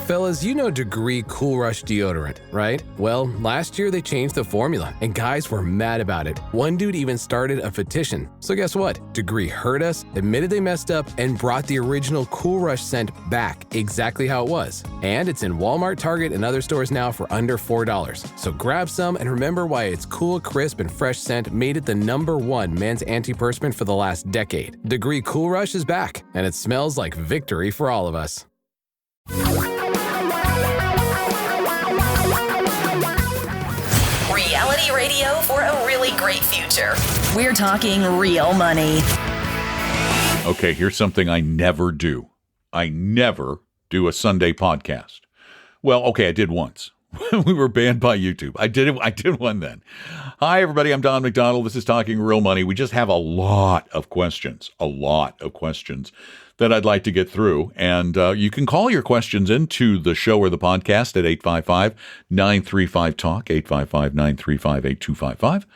Fellas, you know Degree Cool Rush deodorant, right? Well, last year they changed the formula, and guys were mad about it. One dude even started a petition. So guess what? Degree heard us, admitted they messed up, and brought the original Cool Rush scent back exactly how it was. And it's in Walmart, Target, and other stores now for under $4. So grab some and remember why its cool, crisp, and fresh scent made it the #1 men's antiperspirant for the last decade. Degree Cool Rush is back, and it smells like victory for all of us. Reality radio for a really great future. We're talking real money. Okay, here's something I never do. I never do a Sunday podcast. Well, okay, I did once. We were banned by YouTube. I did one then. Hi, everybody. I'm Don McDonald. This is Talking Real Money. We just have a lot of questions that I'd like to get through. And you can call your questions into the show or the podcast at 855-935-TALK, 855-935-8255.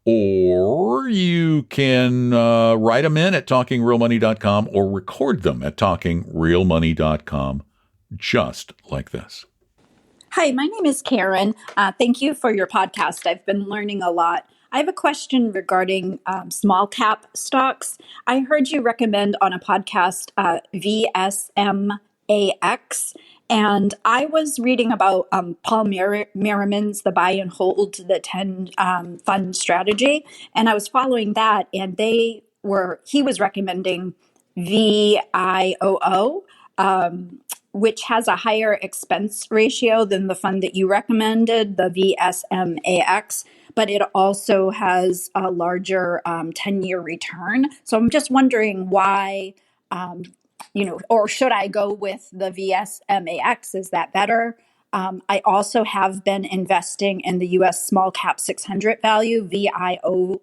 Or you can write them in at talkingrealmoney.com or record them at talkingrealmoney.com, just like this. Hi, my name is Karen. Thank you for your podcast. I've been learning a lot. I have a question regarding small cap stocks. I heard you recommend on a podcast VSMAX, and I was reading about Paul Merriman's the buy and hold the 10 fund strategy, and I was following that, and he was recommending VIOO, which has a higher expense ratio than the fund that you recommended, the VSMAX, but it also has a larger 10-year return. So I'm just wondering why, or should I go with the VSMAX? Is that better? I also have been investing in the U.S. Small Cap 600 Value, VIOV.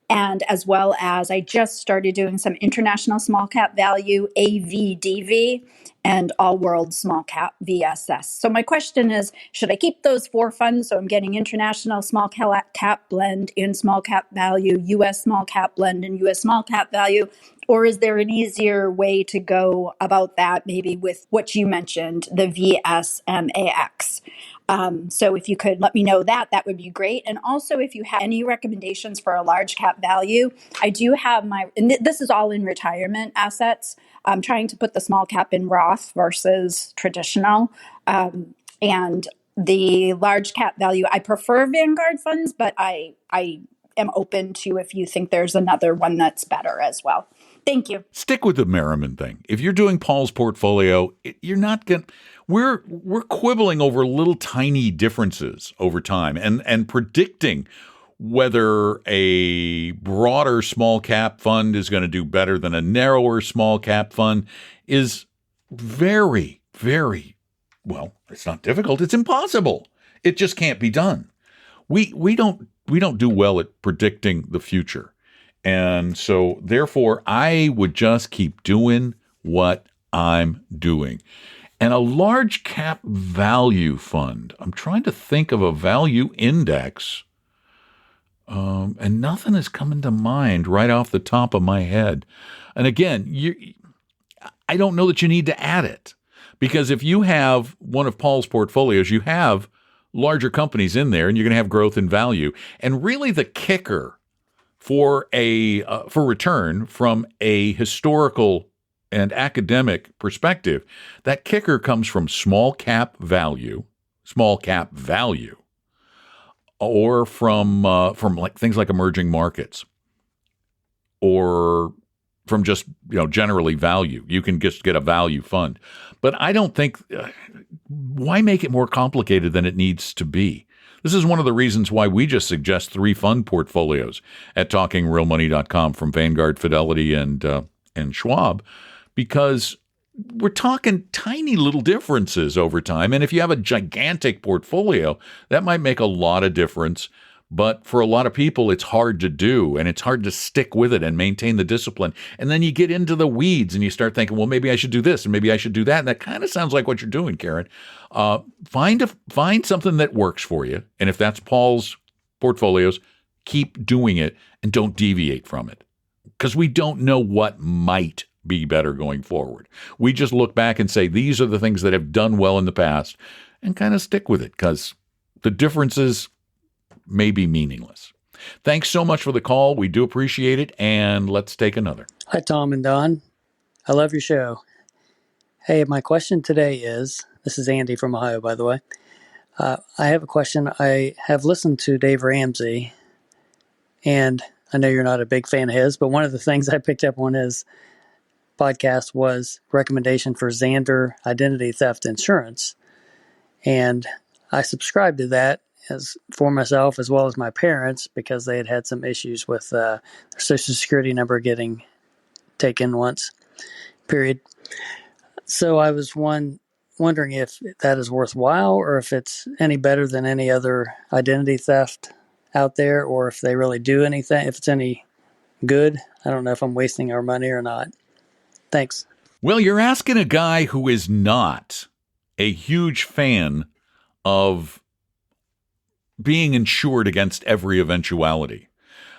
And as well as I just started doing some international small cap value, AVDV, and all world small cap VSS. So my question is, should I keep those 4 funds? So I'm getting international small cap blend in small cap value, US small cap blend in US small cap value, or is there an easier way to go about that, maybe with what you mentioned, the VSMAX? So if you could let me know that would be great. And also if you have any recommendations for a large cap value, I do have this is all in retirement assets. I'm trying to put the small cap in Roth versus traditional. And the large cap value, I prefer Vanguard funds, but I am open to if you think there's another one that's better as well. Thank you. Stick with the Merriman thing. If you're doing Paul's portfolio, you're not going to... We're quibbling over little tiny differences over time and predicting whether a broader small cap fund is going to do better than a narrower small cap fund is very, very, well, it's not difficult. It's impossible. It just can't be done. We don't do well at predicting the future. And so therefore I would just keep doing what I'm doing. And a large cap value fund, I'm trying to think of a value index, and nothing is coming to mind right off the top of my head. And again, I don't know that you need to add it, because if you have one of Paul's portfolios, you have larger companies in there, and you're going to have growth in value. And really the kicker for return from a historical and academic perspective, that kicker comes from small cap value, or from like things like emerging markets, or from just generally value. You can just get a value fund, but I don't think why make it more complicated than it needs to be. This is one of the reasons why we just suggest 3 fund portfolios at talkingrealmoney.com from Vanguard, Fidelity, and Schwab. Because we're talking tiny little differences over time. And if you have a gigantic portfolio, that might make a lot of difference. But for a lot of people, it's hard to do, and it's hard to stick with it and maintain the discipline. And then you get into the weeds and you start thinking, well, maybe I should do this and maybe I should do that. And that kind of sounds like what you're doing, Karen. Find something that works for you. And if that's Paul's portfolios, keep doing it and don't deviate from it, because we don't know what might be better going forward. We just look back and say, these are the things that have done well in the past and kind of stick with it because the differences may be meaningless. Thanks so much for the call. We do appreciate it. And let's take another. Hi, Tom and Don. I love your show. Hey, my question today is, this is Andy from Ohio, by the way. I have a question. I have listened to Dave Ramsey, and I know you're not a big fan of his, but one of the things I picked up on his podcast was recommendation for Xander identity theft insurance. And I subscribed to that as for myself as well as my parents because they had some issues with their Social Security number getting taken once, period. So I was wondering if that is worthwhile or if it's any better than any other identity theft out there or if they really do anything, if it's any good. I don't know if I'm wasting our money or not. Thanks. Well, you're asking a guy who is not a huge fan of being insured against every eventuality.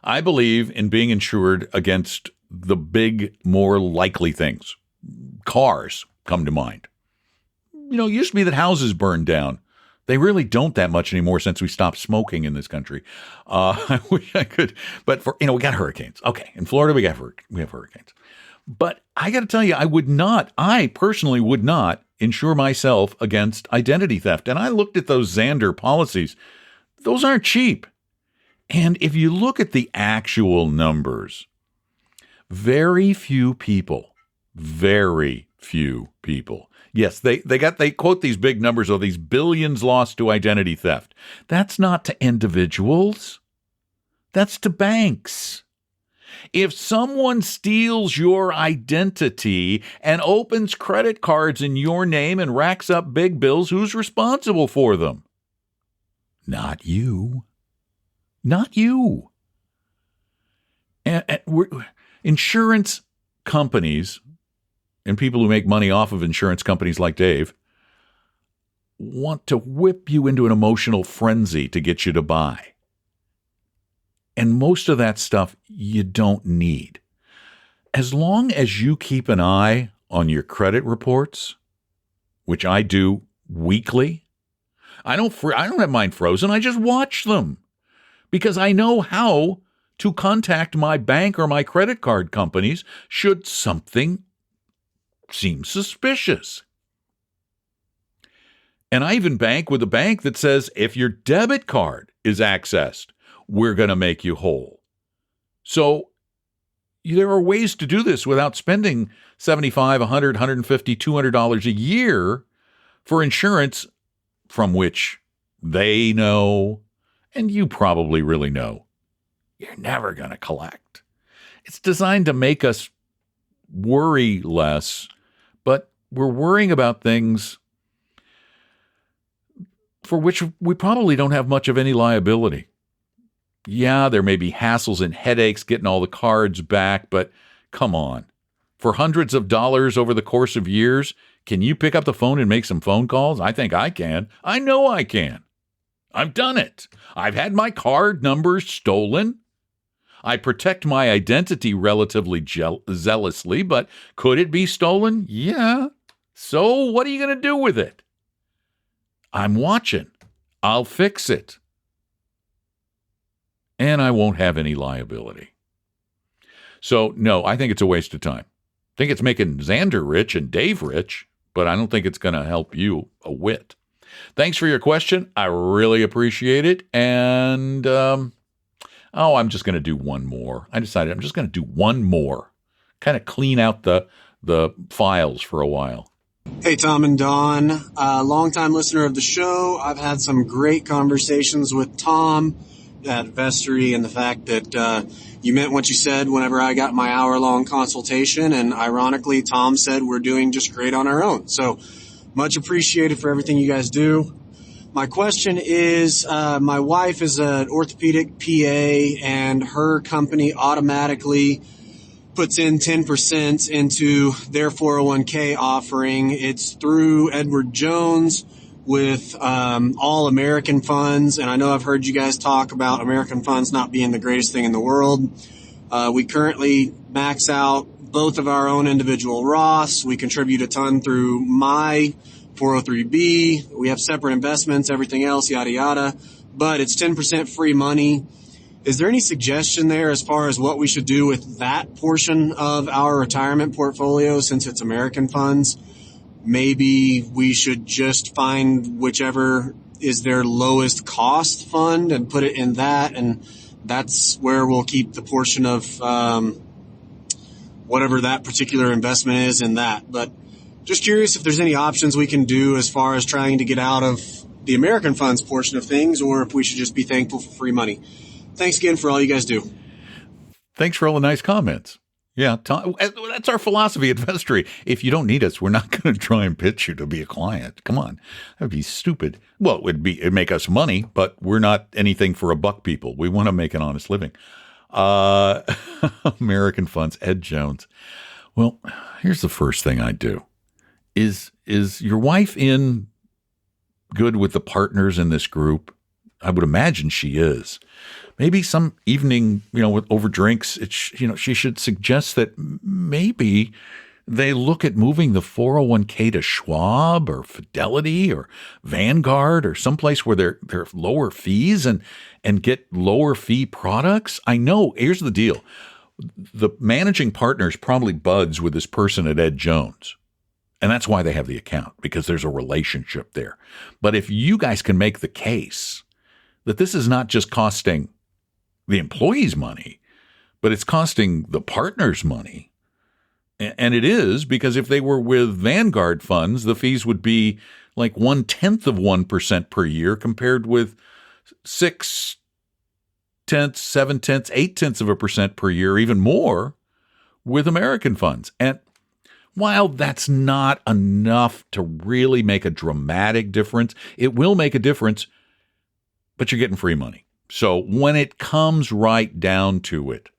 I believe in being insured against the big, more likely things. Cars come to mind. You know, it used to be that houses burned down. They really don't that much anymore since we stopped smoking in this country. I wish I could, but we got hurricanes. Okay, in Florida we have hurricanes. But I got to tell you, I personally would not insure myself against identity theft. And I looked at those Xander policies. Those aren't cheap. And if you look at the actual numbers, very few people. Yes, they quote these big numbers of these billions lost to identity theft. That's not to individuals. That's to banks. If someone steals your identity and opens credit cards in your name and racks up big bills, who's responsible for them? Not you. Not you. And insurance companies and people who make money off of insurance companies like Dave want to whip you into an emotional frenzy to get you to buy. And most of that stuff you don't need. As long as you keep an eye on your credit reports, which I do weekly, I don't have mine frozen. I just watch them because I know how to contact my bank or my credit card companies should something seem suspicious. And I even bank with a bank that says if your debit card is accessed, we're going to make you whole. So there are ways to do this without spending $75, $100, $150, $200 a year for insurance from which they know, and you probably really know, you're never going to collect. It's designed to make us worry less, but we're worrying about things for which we probably don't have much of any liability. Yeah, there may be hassles and headaches getting all the cards back, but come on. For hundreds of dollars over the course of years, can you pick up the phone and make some phone calls? I think I can. I know I can. I've done it. I've had my card numbers stolen. I protect my identity relatively zealously, but could it be stolen? Yeah. So what are you going to do with it? I'm watching. I'll fix it. And I won't have any liability. So, no, I think it's a waste of time. I think it's making Xander rich and Dave rich, but I don't think it's going to help you a whit. Thanks for your question. I really appreciate it. And, I'm just going to do one more. I decided I'm just going to do one more. Kind of clean out the files for a while. Hey, Tom and Don. Longtime listener of the show. I've had some great conversations with Tom at Vestory and the fact that you meant what you said whenever I got my hour-long consultation. And ironically, Tom said we're doing just great on our own. So much appreciated for everything you guys do. My question is, my wife is an orthopedic PA and her company automatically puts in 10% into their 401k offering. It's through Edward Jones with all American funds. And I know I've heard you guys talk about American funds not being the greatest thing in the world. We currently max out both of our own individual Roths. We contribute a ton through my 403B. We have separate investments, everything else, yada, yada. But it's 10% free money. Is there any suggestion there as far as what we should do with that portion of our retirement portfolio since it's American funds? Maybe we should just find whichever is their lowest cost fund and put it in that, and that's where we'll keep the portion of whatever that particular investment is in that. But just curious if there's any options we can do as far as trying to get out of the American funds portion of things, or if we should just be thankful for free money. Thanks again for all you guys do. Thanks for all the nice comments. Yeah, Tom, that's our philosophy at Vestory. If you don't need us, we're not going to try and pitch you to be a client. Come on. That would be stupid. Well, it'd make us money, but we're not anything for a buck people. We want to make an honest living. American funds, Ed Jones. Well, here's the first thing I do. Is your wife in good with the partners in this group? I would imagine she is. Maybe some evening, with over drinks, she should suggest that maybe they look at moving the 401k to Schwab or Fidelity or Vanguard or someplace where there are lower fees and get lower fee products. I know. Here's the deal. The managing partner is probably buds with this person at Ed Jones. And that's why they have the account, because there's a relationship there. But if you guys can make the case that this is not just costing the employees money, but it's costing the partners money. And it is, because if they were with Vanguard funds, the fees would be like 0.1% per year compared with 0.6, 0.7, 0.8% per year, even more with American funds. And while that's not enough to really make a dramatic difference, it will make a difference, but you're getting free money. So when it comes right down to it,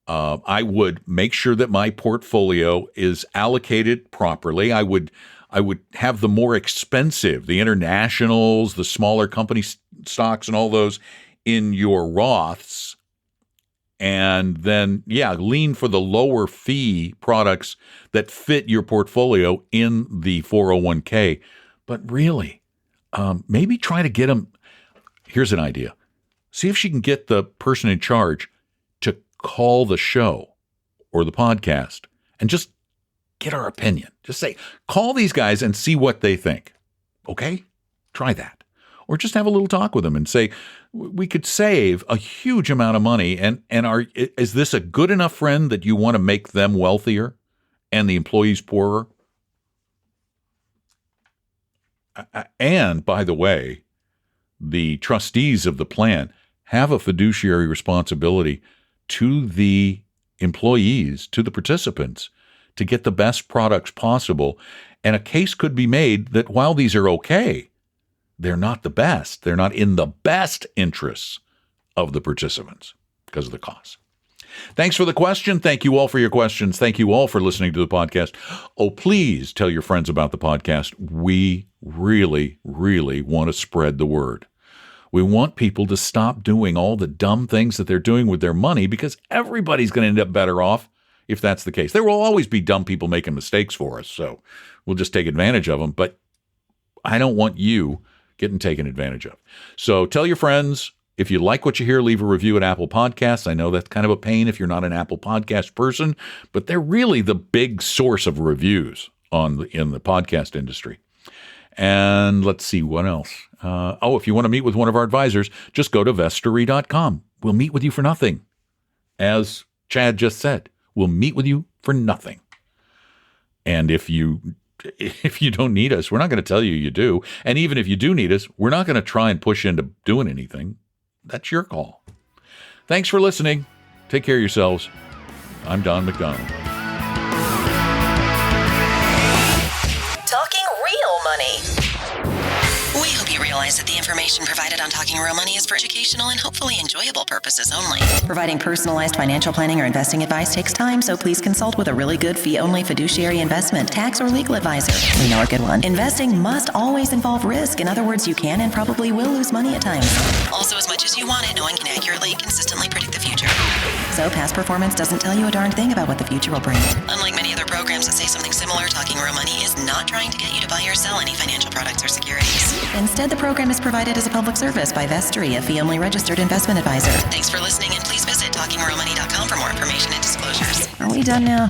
I would make sure that my portfolio is allocated properly. I would have the more expensive, the internationals, the smaller company stocks and all those in your Roths. And then, lean for the lower fee products that fit your portfolio in the 401k. But really, maybe try to get them. Here's an idea. See if she can get the person in charge to call the show or the podcast and just get our opinion. Just say, call these guys and see what they think. Okay? Try that. Or just have a little talk with them and say, we could save a huge amount of money. And is this a good enough friend that you want to make them wealthier and the employees poorer? And by the way, the trustees of the plan have a fiduciary responsibility to the employees, to the participants, to get the best products possible. And a case could be made that while these are okay, they're not the best. They're not in the best interests of the participants because of the cost. Thanks for the question. Thank you all for your questions. Thank you all for listening to the podcast. Oh, please tell your friends about the podcast. We really, really want to spread the word. We want people to stop doing all the dumb things that they're doing with their money, because everybody's going to end up better off if that's the case. There will always be dumb people making mistakes for us, so we'll just take advantage of them. But I don't want you getting taken advantage of. So tell your friends. If you like what you hear, leave a review at Apple Podcasts. I know that's kind of a pain if you're not an Apple Podcast person, but they're really the big source of reviews in the podcast industry. And let's see, what else? If you want to meet with one of our advisors, just go to vestory.com. We'll meet with you for nothing. As Chad just said, we'll meet with you for nothing. And if you don't need us, we're not going to tell you you do. And even if you do need us, we're not going to try and push into doing anything. That's your call. Thanks for listening. Take care of yourselves. I'm Don McDonald. Talking real money. We hope you realize realize that the information provided on Talking Real Money is for educational and hopefully enjoyable purposes only. Providing personalized financial planning or investing advice takes time, so please consult with a really good fee-only fiduciary investment, tax, or legal advisor. We know a good one. Investing must always involve risk. In other words, you can and probably will lose money at times. Also, as much as you want it, no one can accurately, consistently predict the future. So past performance doesn't tell you a darn thing about what the future will bring. Unlike many other programs that say something similar, Talking Real Money is not trying to get you to buy or sell any financial products or securities. Instead, the program is provided as a public service by Vestry, a fee-only registered investment advisor. Thanks for listening, and please visit TalkingRealMoney.com for more information and disclosures. Are we done now?